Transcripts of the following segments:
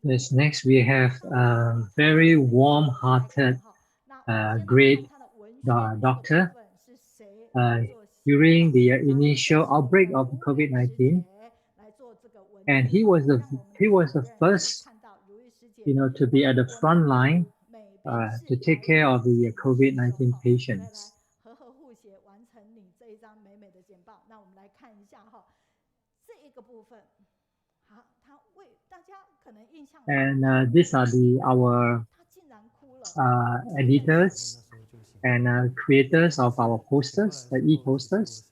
Yes, next we have a very warm-hearted, great doctor. Uh, During the initial outbreak of COVID-19, and he was the first, to be at the front line to take care of the COVID-19 patients. And these are our editors and creators of our posters, the e-posters.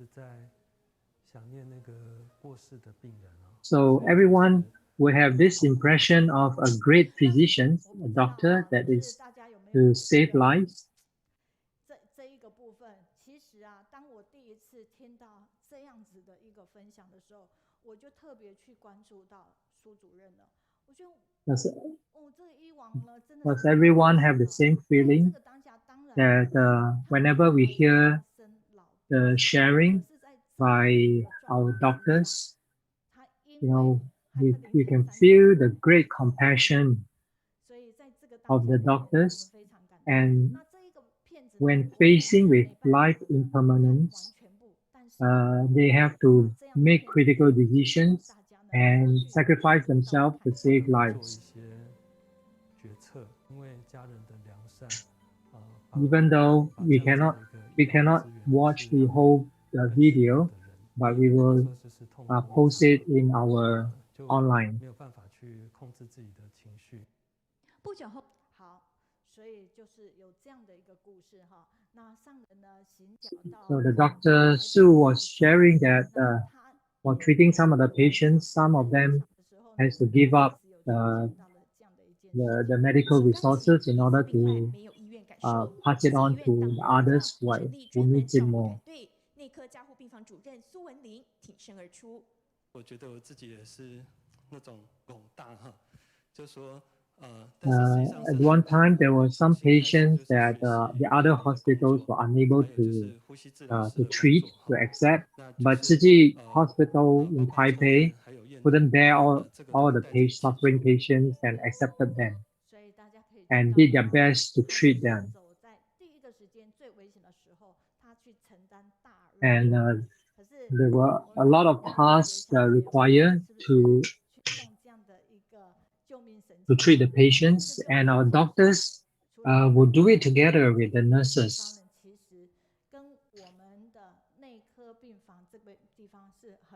So everyone will have this impression of a great physician, a doctor that is to save lives. Does everyone have the same feeling that whenever we hear the sharing by our doctors, we can feel the great compassion of the doctors, and when facing with life impermanence, they have to make critical decisions and sacrifice themselves to save lives. Even though we cannot watch the whole video, but we will post it in our online. So the Dr. Su was sharing that while treating some of the patients, some of them has to give up the medical resources in order to pass it on to the others who needs it more. At one time, there were some patients that the other hospitals were unable to treat, to accept, but Tzu Chi Hospital in Taipei couldn't bear all the suffering patients and accepted them and did their best to treat them. And there were a lot of tasks required to treat the patients, and our doctors will do it together with the nurses.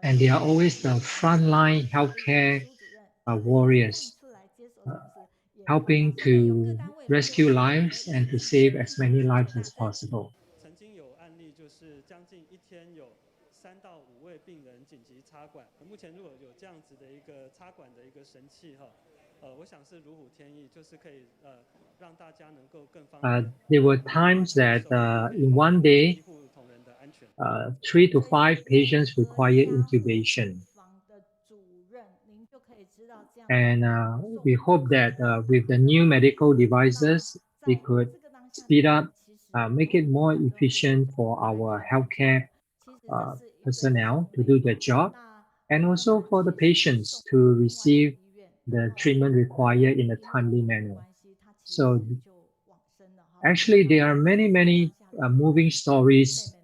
And they are always the frontline healthcare warriors, helping to rescue lives and to save as many lives as possible. There were times that in one day, 3 to 5 patients require intubation. And we hope that with the new medical devices, we could speed up, make it more efficient for our healthcare personnel to do their job, and also for the patients to receive the treatment required in a timely manner. So actually, there are many moving stories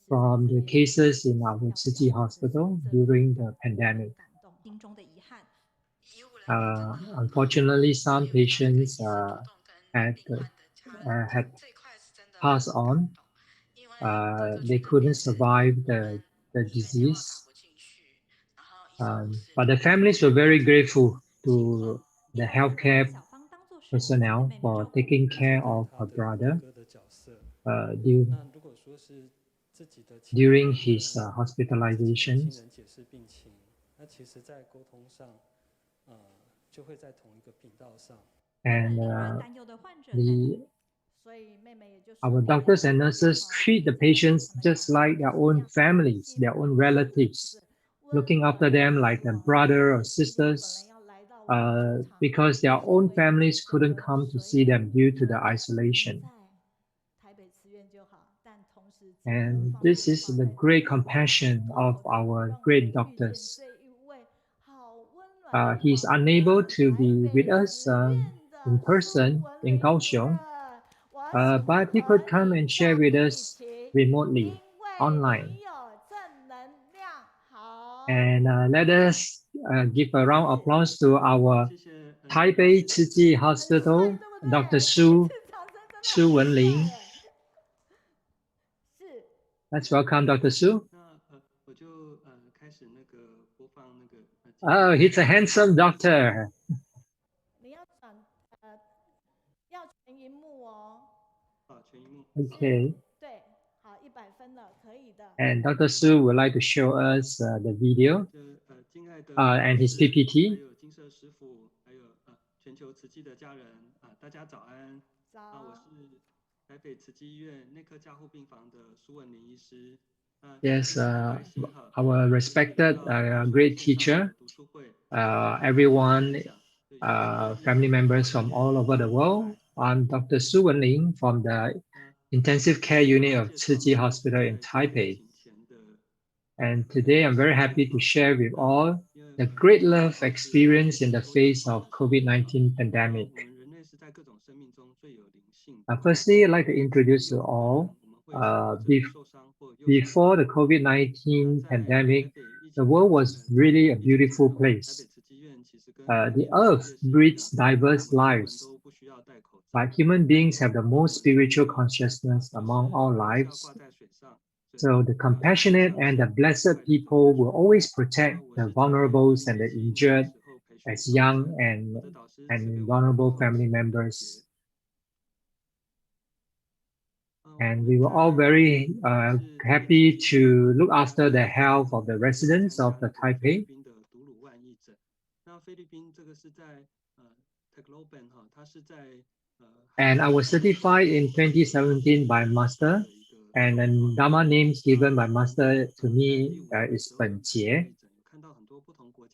from the cases in our Tzu Chi hospital during the pandemic. Unfortunately, some patients had passed on. They couldn't survive the disease. But the families were very grateful to the healthcare personnel for taking care of her brother during his hospitalizations. And our doctors and nurses treat the patients just like their own families, their own relatives, looking after them like a brother or sisters, because their own families couldn't come to see them due to the isolation. And this is the great compassion of our great doctors. He's unable to be with us in person in Kaohsiung, but he could come and share with us remotely, online. And let us give a round of applause to our Taipei Tzu Hospital, Dr. Su Wenlin. Let's welcome Dr. Su. Oh, he's a handsome doctor. Okay. And Dr. Su would like to show us the video and his PPT. 台北慈济医院内科加护病房的苏文林医师。Yes, our respected great teacher, everyone, family members from all over the world. I'm Dr. Su Wenling from the Intensive Care Unit of Tzu Chi Hospital in Taipei. And today I'm very happy to share with all the great love experience in the face of COVID-19 pandemic. Firstly, I'd like to introduce you all. Before the COVID-19 pandemic, the world was really a beautiful place. The earth breeds diverse lives, but human beings have the most spiritual consciousness among all lives. So the compassionate and the blessed people will always protect the vulnerables and the injured as young and vulnerable family members. And we were all very happy to look after the health of the residents of the Taipei. And I was certified in 2017 by Master, and then Dharma names given by Master to me is Ben Jie.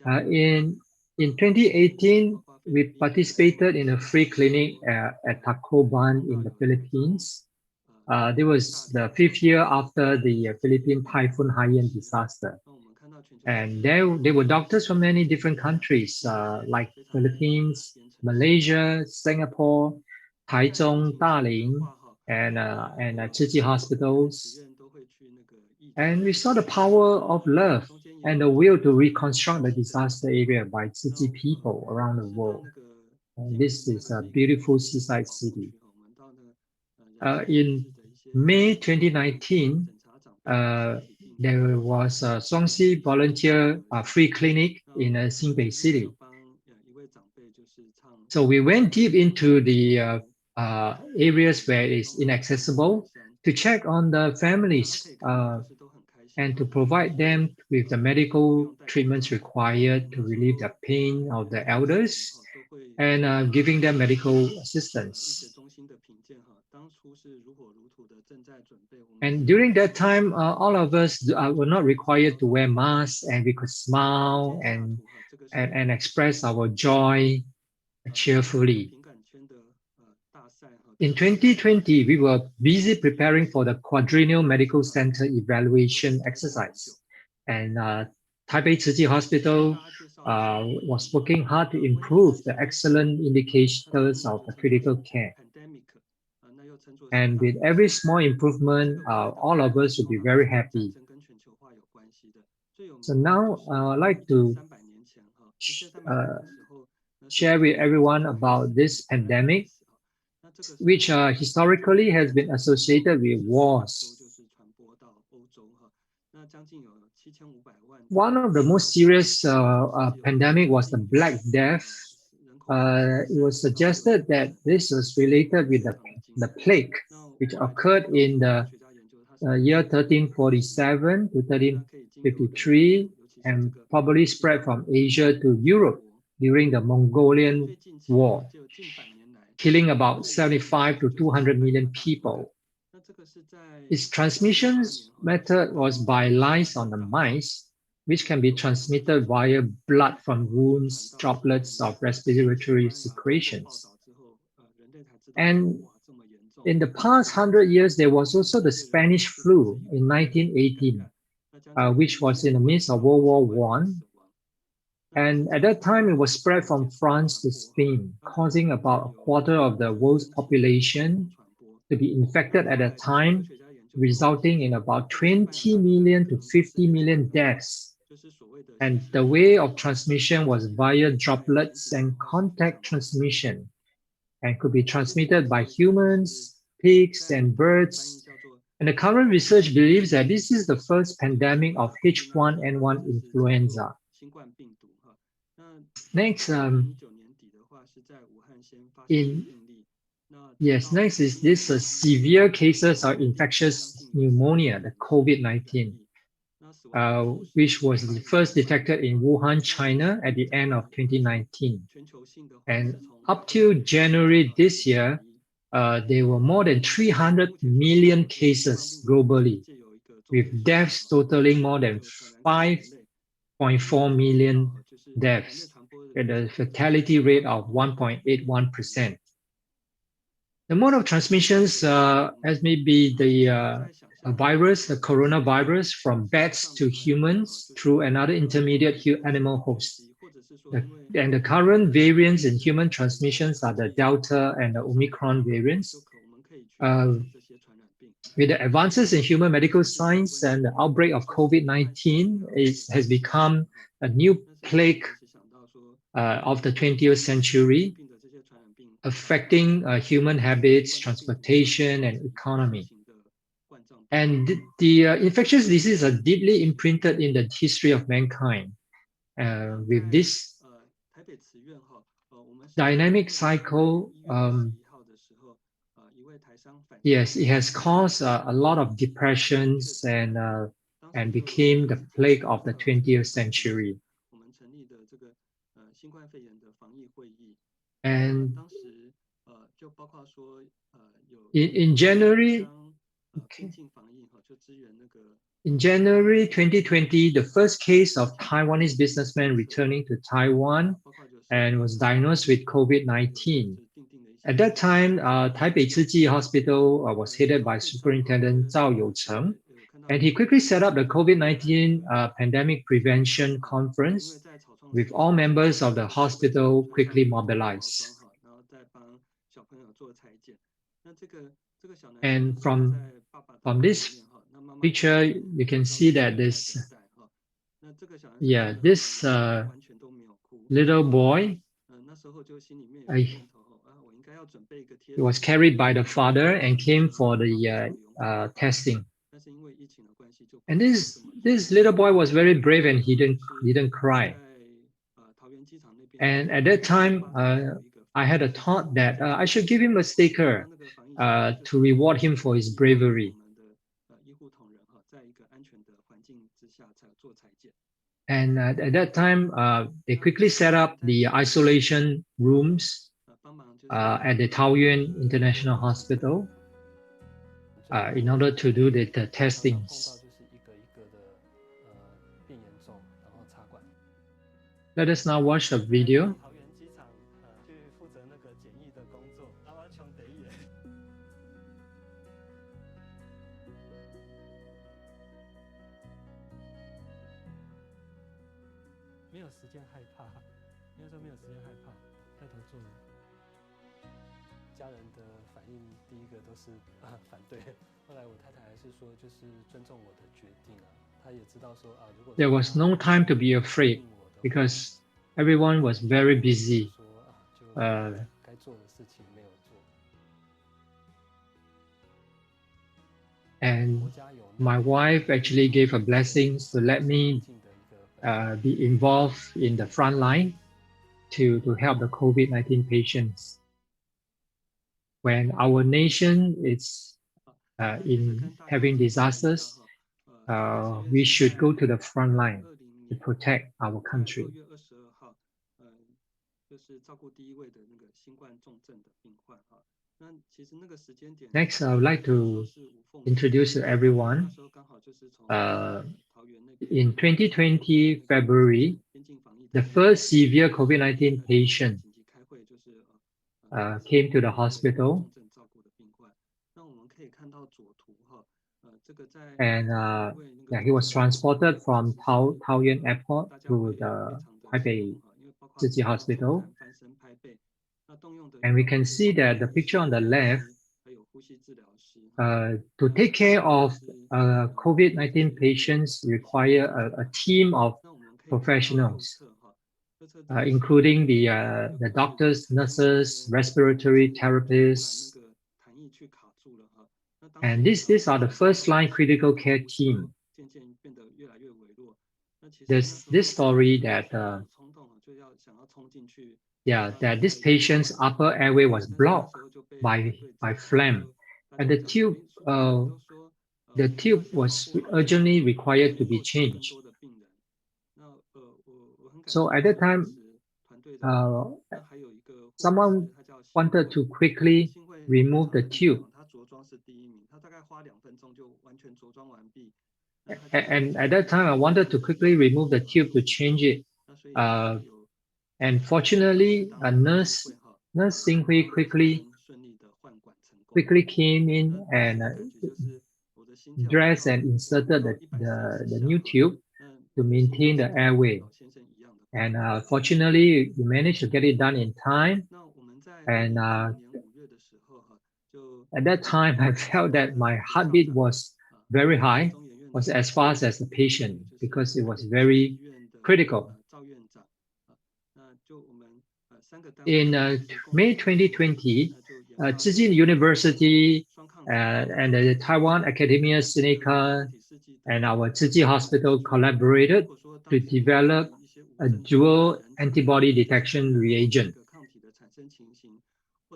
In 2018, we participated in a free clinic at Tacloban in the Philippines. It was the 5th year after the Philippine Typhoon Haiyan disaster. And there were doctors from many different countries, like Philippines, Malaysia, Singapore, Taichung, Daling, and Tzu Chi hospitals. And we saw the power of love and the will to reconstruct the disaster area by Tzu Chi people around the world. And this is a beautiful seaside city. In May 2019, there was a Swansea volunteer free clinic in Xinbei City. So we went deep into the areas where it's inaccessible to check on the families and to provide them with the medical treatments required to relieve the pain of the elders and giving them medical assistance. And during that time, all of us were not required to wear masks, and we could smile and express our joy cheerfully. In 2020, we were busy preparing for the Quadrennial Medical Center evaluation exercise. And Taipei Tzu Chi Hospital was working hard to improve the excellent indicators of the critical care. And with every small improvement, all of us will be very happy. So now I'd like to share with everyone about this pandemic, which historically has been associated with wars. One of the most serious pandemic was the Black Death. It was suggested that this was related with the plague, which occurred in the year 1347 to 1353 and probably spread from Asia to Europe during the Mongolian War, killing about 75 to 200 million people. Its transmission method was by lice on the mice, which can be transmitted via blood from wounds, droplets of respiratory secretions. And in the past 100 years, there was also the Spanish flu in 1918, which was in the midst of World War One. And at that time, it was spread from France to Spain, causing about a quarter of the world's population to be infected at a time, resulting in about 20 million to 50 million deaths. And the way of transmission was via droplets and contact transmission, and could be transmitted by humans, pigs, and birds. And the current research believes that this is the first pandemic of H1N1 influenza. Next, next is this severe cases of infectious pneumonia, the COVID-19, which was first detected in Wuhan, China at the end of 2019. And up to January this year, there were more than 300 million cases globally, with deaths totaling more than 5.4 million deaths, at a fatality rate of 1.81%. The mode of transmissions as may be the virus, the coronavirus, from bats to humans through another intermediate animal host. And the current variants in human transmissions are the Delta and the Omicron variants. With the advances in human medical science and the outbreak of COVID-19, has become a new plague of the 20th century, affecting human habits, transportation, and economy. And the infectious diseases are deeply imprinted in the history of mankind. With this dynamic cycle, yes, it has caused a lot of depressions and became the plague of the 20th century. And in January, in January 2020, the first case of Taiwanese businessman returning to Taiwan and was diagnosed with COVID-19. At that time, Taipei Hospital was headed by Superintendent Zhao Youcheng, and he quickly set up the COVID-19 pandemic prevention conference with all members of the hospital quickly mobilized. And from this picture, you can see that this little boy, he was carried by the father and came for the testing. And this little boy was very brave and he didn't cry. And at that time, I had a thought that I should give him a sticker to reward him for his bravery. And at that time, they quickly set up the isolation rooms at the Taoyuan International Hospital in order to do the testings. Let us now watch the video. There was no time to be afraid because everyone was very busy. And my wife actually gave her blessings to let me be involved in the front line to help the COVID-19 patients. When our nation is in having disasters, we should go to the front line to protect our country. Next, I would like to introduce to everyone. In 2020, February, the first severe COVID-19 patient came to the hospital. and yeah, he was transported from Taoyuan Airport to the Taipei Tzu Hospital. And we can see that the picture on the left, to take care of COVID-19 patients require a team of professionals, including the doctors, nurses, respiratory therapists, and these are the first line critical care team. There's this story that that this patient's upper airway was blocked by phlegm, and the tube was urgently required to be changed. So at that time, someone wanted to quickly remove the tube. And at that time, I wanted to quickly remove the tube to change it. And fortunately, a nurse Xinghui quickly came in and dressed and inserted the new tube to maintain the airway. And fortunately, we managed to get it done in time. And at that time, I felt that my heartbeat was very high, was as fast as the patient because it was very critical. In May 2020, Tsinghua University and the Taiwan Academia Sinica and our Tsinghua Hospital collaborated to develop a dual antibody detection reagent.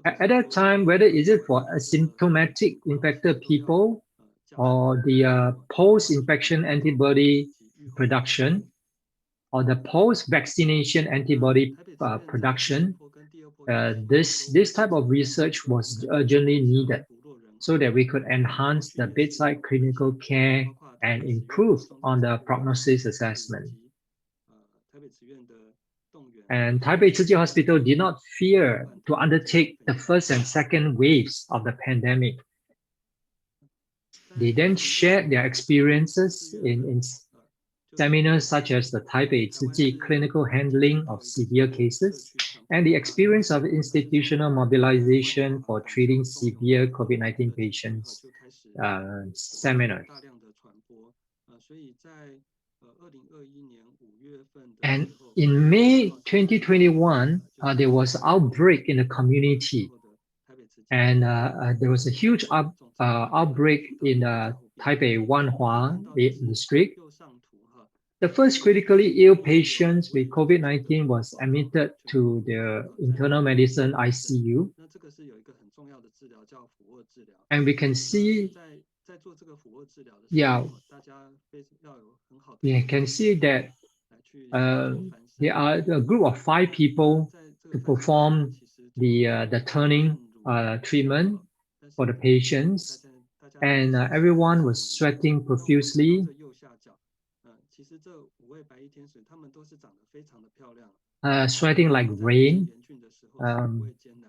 At that time, whether is it for asymptomatic infected people or the post-infection antibody production or the post-vaccination antibody production, this type of research was urgently needed so that we could enhance the bedside clinical care and improve on the prognosis assessment. And Taipei Tzu Hospital did not fear to undertake the first and second waves of the pandemic. They then shared their experiences in seminars such as the Taipei Tzu clinical handling of severe cases and the experience of institutional mobilization for treating severe COVID-19 patients seminars. And in May 2021, there was an outbreak in the community. And there was a huge outbreak in Taipei Wanhua district. The first critically ill patients with COVID-19 was admitted to the internal medicine ICU. And we can see, we can see that there are a group of 5 people to perform the turning treatment for the patients, and everyone was sweating profusely. Sweating like rain,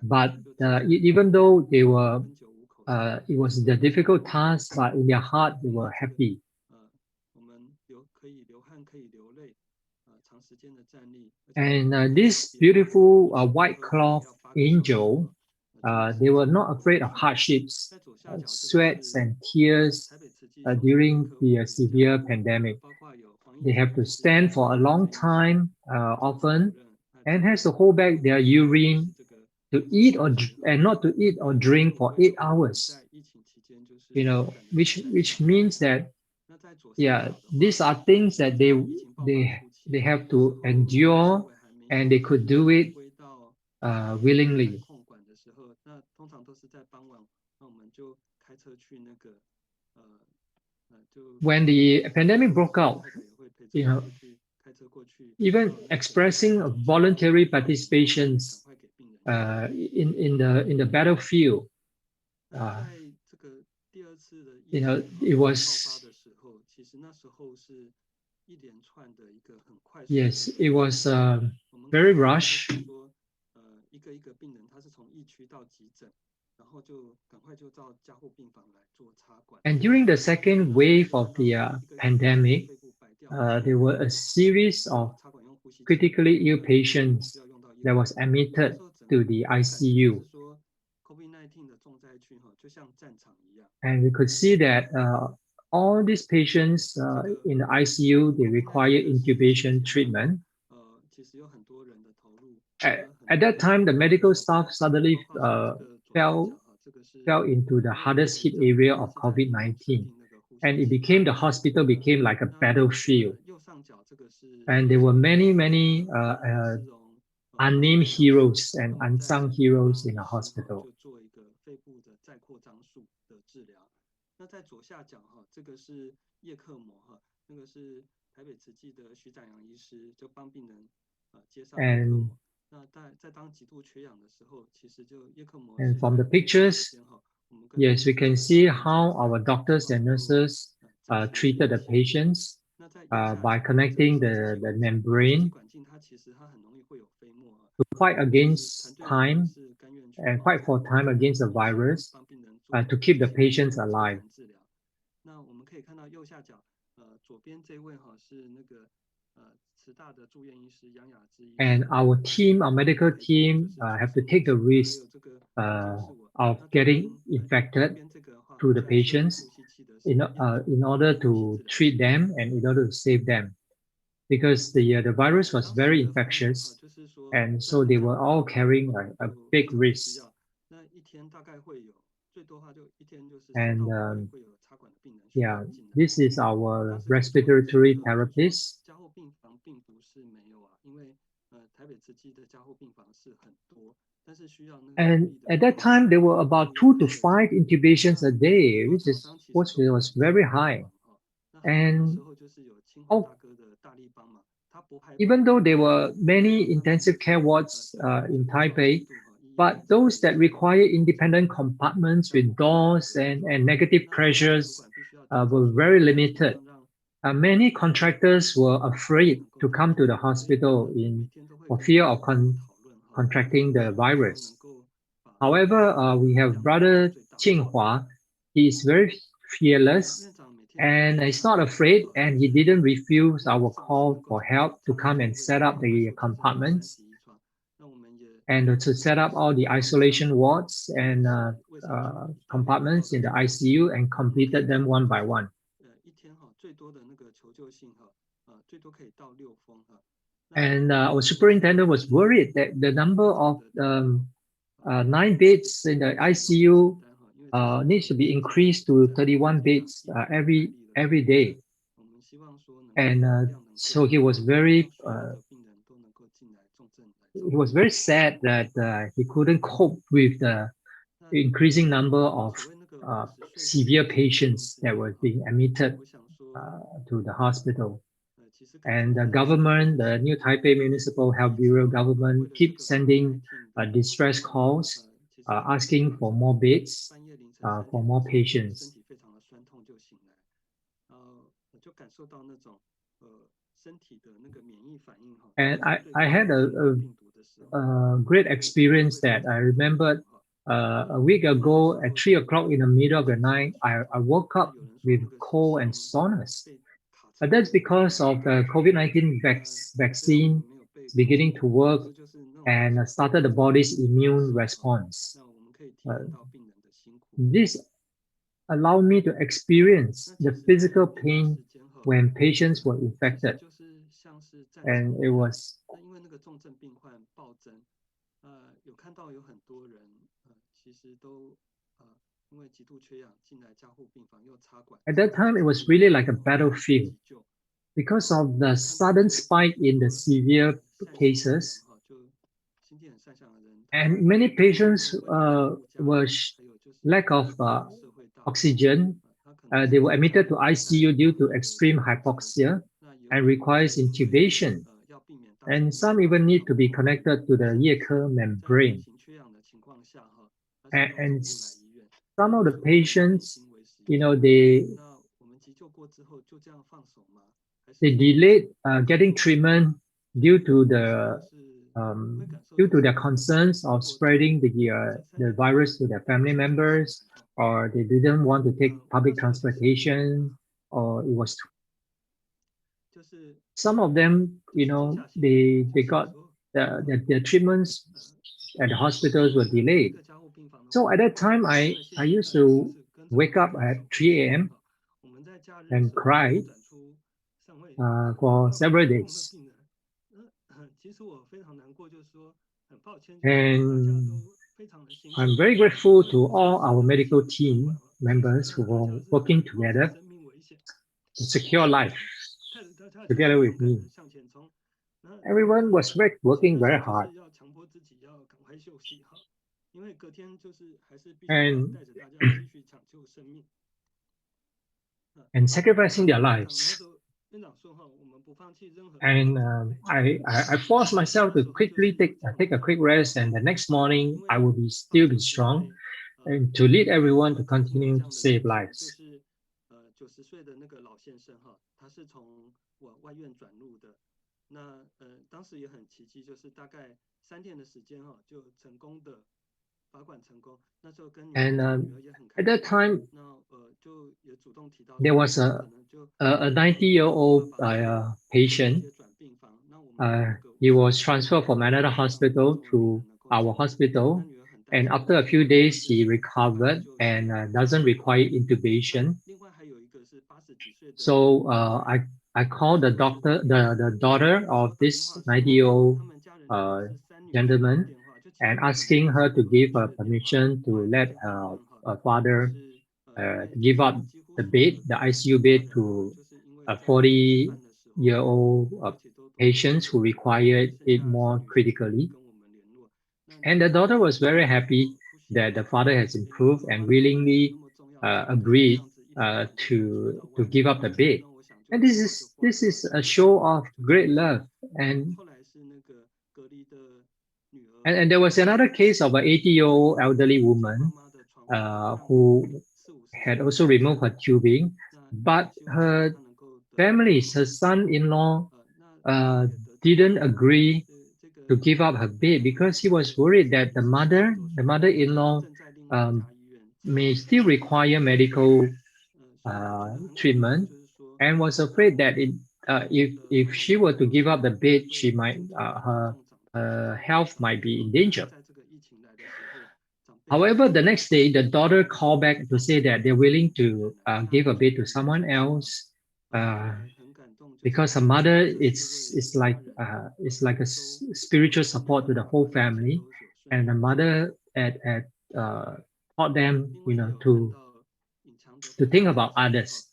but even though they were, it was the difficult task, but in their heart they were happy. And this beautiful white cloth angel, they were not afraid of hardships, sweats and tears during the severe pandemic. They have to stand for a long time, often, and has to hold back their urine to eat and not to eat or drink for 8 hours. You know, which means that, yeah, these are things that they have to endure, and they could do it willingly. When the pandemic broke out, you know, even expressing voluntary participations in the battlefield, you know, it was, yes, it was very rushed. And during the second wave of the pandemic, there were a series of critically ill patients that was admitted to the ICU. And we could see that all these patients in the ICU, they require intubation treatment. At that time, the medical staff suddenly fell into the hardest hit area of COVID-19. And the hospital became like a battlefield. And there were many unnamed heroes and unsung heroes in the hospital. And and from the pictures, yes, we can see how our doctors and nurses treated the patients by connecting the membrane to fight against time and fight for time against the virus to keep the patients alive. And our team, our medical team, have to take the risk of getting infected through the patients in order to treat them and in order to save them, because the virus was very infectious, and so they were all carrying a big risk. And yeah, this is our respiratory therapist. And at that time, there were about 2 to 5 intubations a day, which was very high. And oh, even though there were many intensive care wards in Taipei, but those that require independent compartments with doors and negative pressures were very limited. Many contractors were afraid to come to the hospital for fear of contracting the virus. However, we have Brother Qinghua. He is very fearless and he's not afraid, and he didn't refuse our call for help to come and set up the compartments and to set up all the isolation wards and compartments in the ICU and completed them one by one. And our superintendent was worried that the number of 9 beds in the ICU needs to be increased to 31 beds every day. And so he was very sad that he couldn't cope with the increasing number of severe patients that were being admitted to the hospital. And the government, the New Taipei Municipal Health Bureau government, keep sending distress calls asking for more beds, for more patients. And I had a great experience that I remembered a week ago at 3 o'clock in the middle of the night. I woke up with cold and soreness. But that's because of the COVID-19 vaccine beginning to work and started the body's immune response. This allowed me to experience the physical pain when patients were infected. And it was at that time, it was really like a battlefield because of the sudden spike in the severe cases. And many patients were lack of oxygen. They were admitted to ICU due to extreme hypoxia and requires intubation. And some even need to be connected to the Yeke membrane. And some of the patients, they delayed getting treatment due to the due to their concerns of spreading the virus to their family members, or they didn't want to take public transportation, or it was some of them, they got their treatments at the hospitals were delayed. So at that time, I used to wake up at 3 a.m. and cry for several days. And I'm very grateful to all our medical team members who were working together to secure life together with me. Everyone was working very hard. And and sacrificing their lives. And I forced myself to quickly take a quick rest, and the next morning I will still be strong, and to lead everyone to continue to save lives. 90岁的那个老先生哈，他是从我外院转入的。那当时也很奇迹，就是大概3天的时间哈，就成功的拔管成功。那时候跟女儿也很开心。At that time, 那就也主动提到 there was a 90-year-old patient. He was transferred from another hospital to our hospital, and after a few days, he recovered and doesn't require intubation. So I called the doctor, the daughter of this 90-year-old gentleman, and asking her to give her permission to let her father give up the bed, the ICU bed, to a 40-year-old patient who required it more critically. And the daughter was very happy that the father has improved and willingly agreed to give up the bed. And this is a show of great love. And there was another case of an 80-year-old elderly woman who had also removed her tubing, but her families, her son-in-law, didn't agree to give up her bed because he was worried that the mother-in-law, may still require medical treatment, and was afraid that if she were to give up the bed, her health might be in danger. However, the next day, the daughter called back to say that they're willing to give a bed to someone else, because her mother is like a spiritual support to the whole family, and the mother had taught them, to think about others.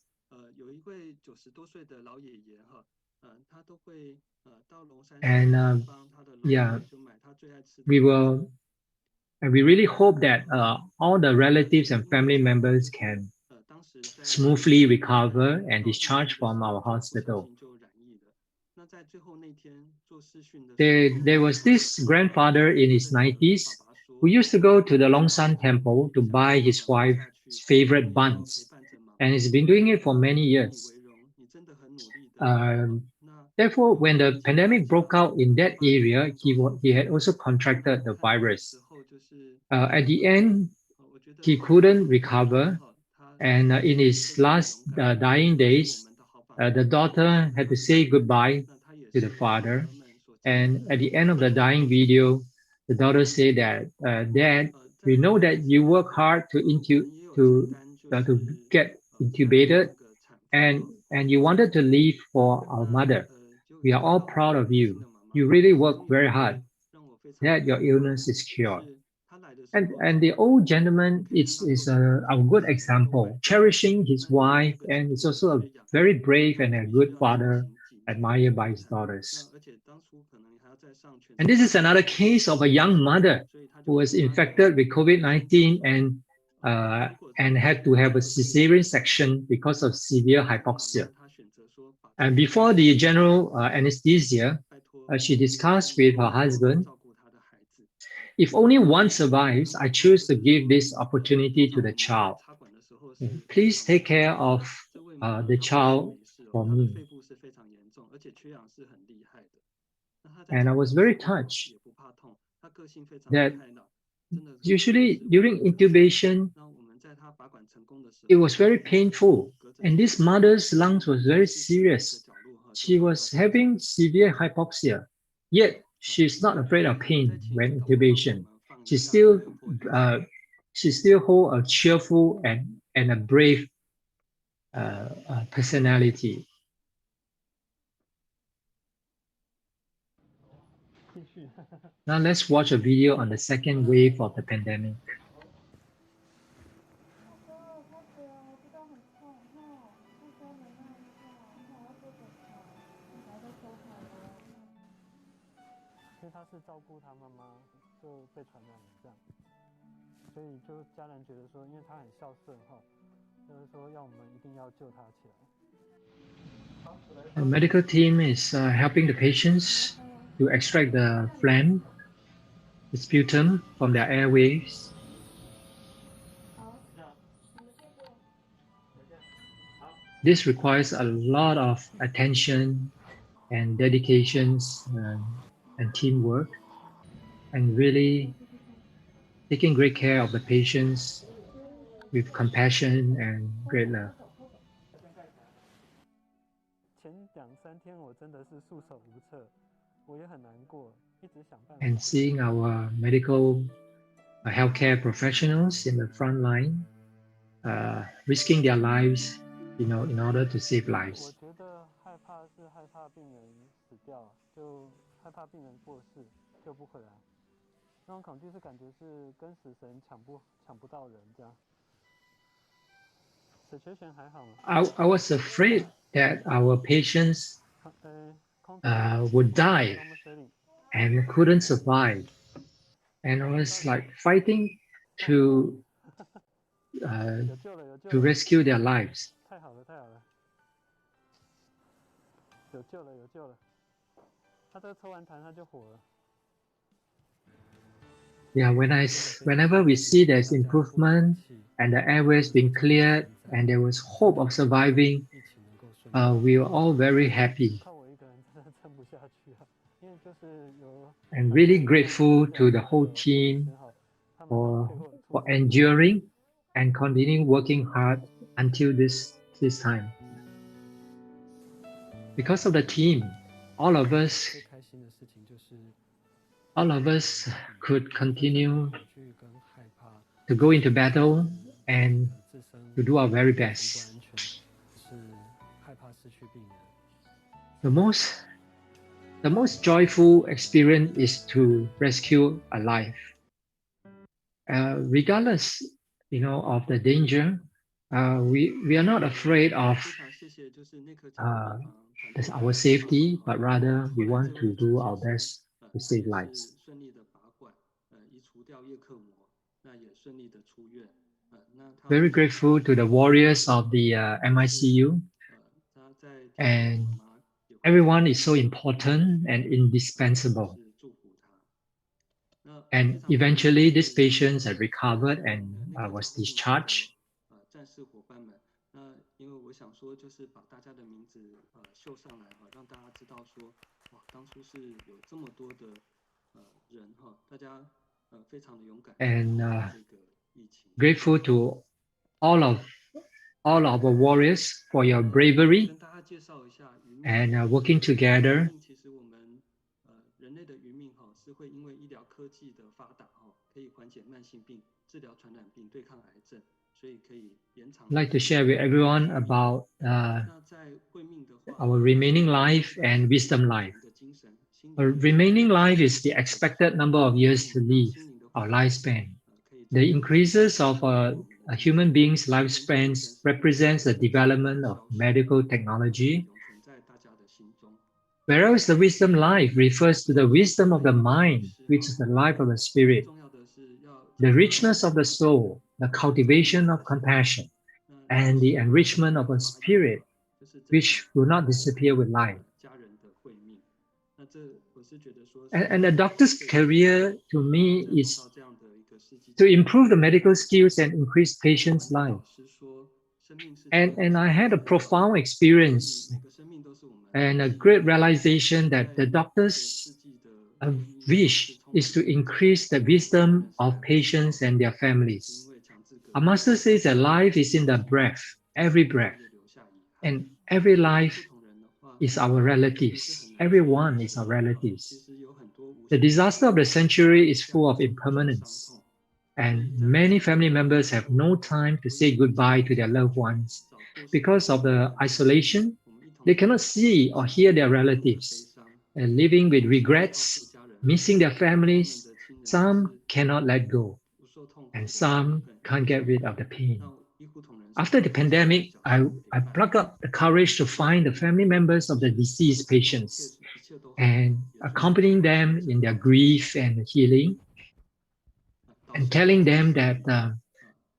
And yeah, we really hope that all the relatives and family members can smoothly recover and discharge from our hospital. There was this grandfather in his 90s who used to go to the Longshan temple to buy his wife's favorite buns, and he's been doing it for many years. Therefore, when the pandemic broke out in that area, he had also contracted the virus. At the end, he couldn't recover, and in his last dying days, the daughter had to say goodbye to the father. And at the end of the dying video, the daughter said that, "Dad, we know that you work hard to get intubated, and you wanted to leave for our mother. We are all proud of you. You really work very hard. That your illness is cured." And the old gentleman is a good example, cherishing his wife, and is also a very brave and a good father, admired by his daughters. And this is another case of a young mother who was infected with COVID-19 and had to have a cesarean section because of severe hypoxia. And before the general anesthesia, she discussed with her husband, "If only one survives, I choose to give this opportunity to the child. Please take care of the child for me." And I was very touched that usually during intubation, it was very painful. And this mother's lungs was very serious. She was having severe hypoxia, yet she's not afraid of pain when intubation. She still, uh, she still hold a cheerful and a brave personality. Now let's watch a video on the second wave of the pandemic. The medical team is helping the patients to extract the phlegm, the sputum from their airways. This requires a lot of attention and dedications and teamwork, and really taking great care of the patients with compassion and great love. And seeing our medical healthcare professionals in the front line, risking their lives, in order to save lives. I was afraid that our patients would die and couldn't survive. And I was like fighting to rescue their lives. Yeah, whenever we see there's improvement and the airways being cleared and there was hope of surviving, we were all very happy and really grateful to the whole team for enduring and continuing working hard until this time. Because of the team, all of us could continue to go into battle and to do our very best. The most joyful experience is to rescue a life. Regardless, of the danger, we are not afraid of our safety, but rather we want to do our best to save lives. Very grateful to the warriors of the MICU, and everyone is so important and indispensable. And eventually, these patients had recovered and was discharged. And grateful to all of our warriors for your bravery and working together. I'd like to share with everyone about our remaining life and wisdom life. Our remaining life is the expected number of years to live, our lifespan. The increases of a human being's lifespans represents the development of medical technology, whereas the wisdom life refers to the wisdom of the mind, which is the life of the spirit, the richness of the soul, the cultivation of compassion, and the enrichment of a spirit, which will not disappear with life. And the doctor's career, to me, is to improve the medical skills and increase patients' life. And I had a profound experience and a great realization that the doctor's wish is to increase the wisdom of patients and their families. Our master says that life is in the breath, every breath, and every life is our relatives. Everyone is our relatives. The disaster of the century is full of impermanence, and many family members have no time to say goodbye to their loved ones. Because of the isolation, they cannot see or hear their relatives, and living with regrets, missing their families. Some cannot let go, and some can't get rid of the pain. After the pandemic, I plucked up the courage to find the family members of the deceased patients and accompanying them in their grief and healing, and telling them that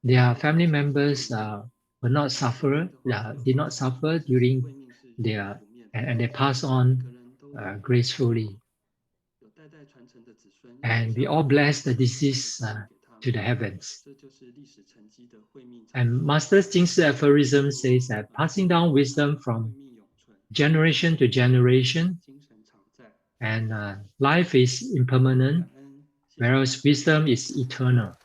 their family members will not suffer, did not suffer during their, and they pass on gracefully. And we all bless the deceased to the heavens. And Master Jing's aphorism says that passing down wisdom from generation to generation, and life is impermanent, whereas wisdom is eternal.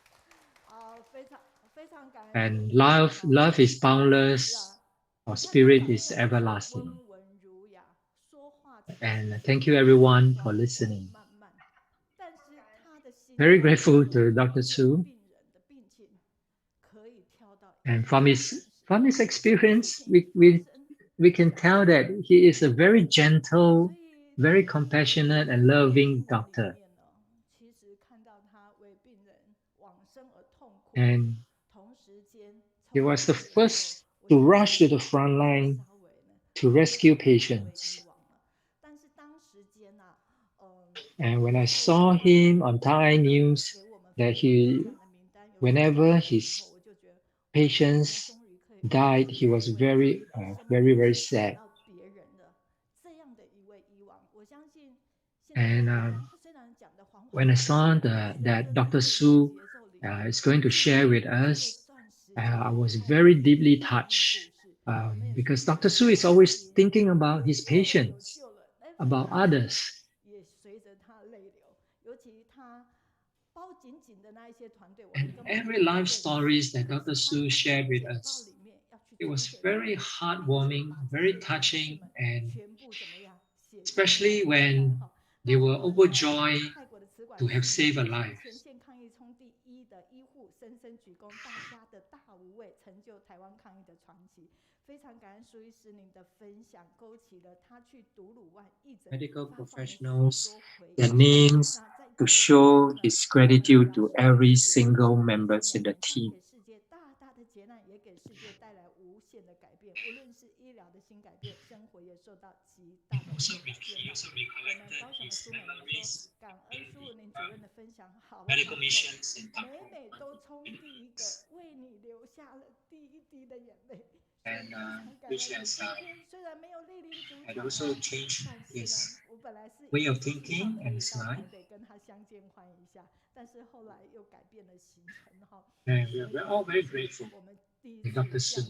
And love is boundless, our spirit is everlasting. And thank you everyone for listening. Very grateful to Dr. Su. And from his experience, we can tell that he is a very gentle, very compassionate and loving doctor. And he was the first to rush to the front line to rescue patients. And when I saw him on Thai news, that whenever his patients died, he was very sad. And when I saw that Dr. Su is going to share with us, I was very deeply touched because Dr. Su is always thinking about his patients, about others. And every life stories that Dr. Su shared with us, it was very heartwarming, very touching, and especially when they were overjoyed to have saved a life. Medical professionals, their names to show his gratitude to every single members in the team. He also recollected his memories in the medical missions in Kampong Philippines, and which had also changed his way of thinking and his life. And we're all very grateful to Dr. Su.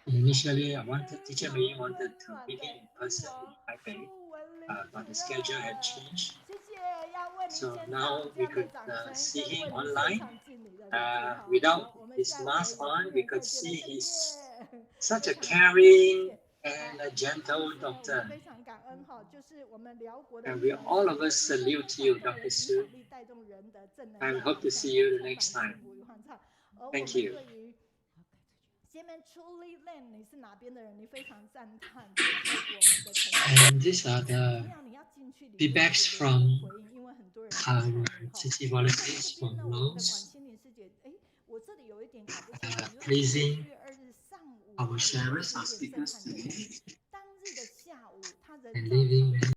Initially, Teacher Mei wanted to meet him in person in Taipei, but the schedule had changed. So now we could see him online. Without his mask on, we could see he's such a caring and a gentle doctor. And we all of us salute you, Dr. Su. I hope to see you the next time. Thank you. And these are the feedbacks from our city volunteers from Laos, praising our sharers, our speakers today, and leaving many